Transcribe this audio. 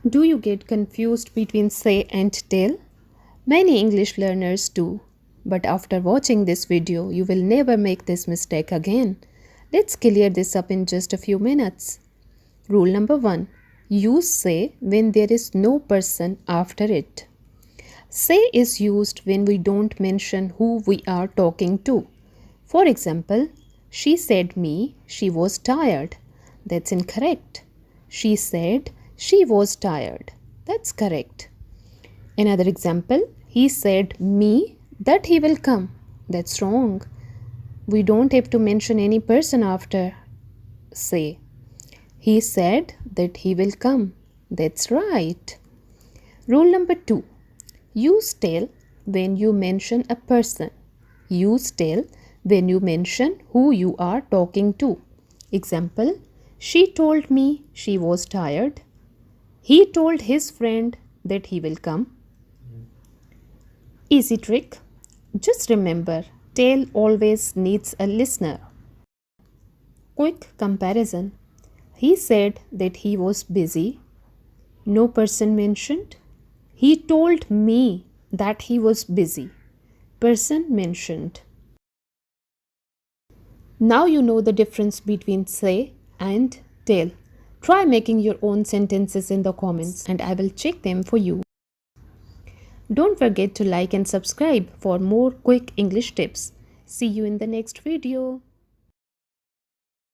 Do you get confused between say and tell? Many English learners do. But after watching this video, you will never make this mistake again. Let's clear this up in just a few minutes. Rule number 1. Use say when there is no person after it. Say is used when we don't mention who we are talking to. For example, she said me she was tired. That's incorrect. She said she was tired. That's correct. Another example, he said me that he will come. That's wrong. We don't have to mention any person after say. He said that he will come. That's right. Rule number 2. Use tell when you mention a person. Use tell when you mention who you are talking to. Example, she told me she was tired. He told his friend that he will come. Easy trick. Just remember, tell always needs a listener. Quick comparison. He said that he was busy. No person mentioned. He told me that he was busy. Person mentioned. Now you know the difference between say and tell. Try making your own sentences in the comments and I will check them for you. Don't forget to like and subscribe for more quick English tips. See you in the next video.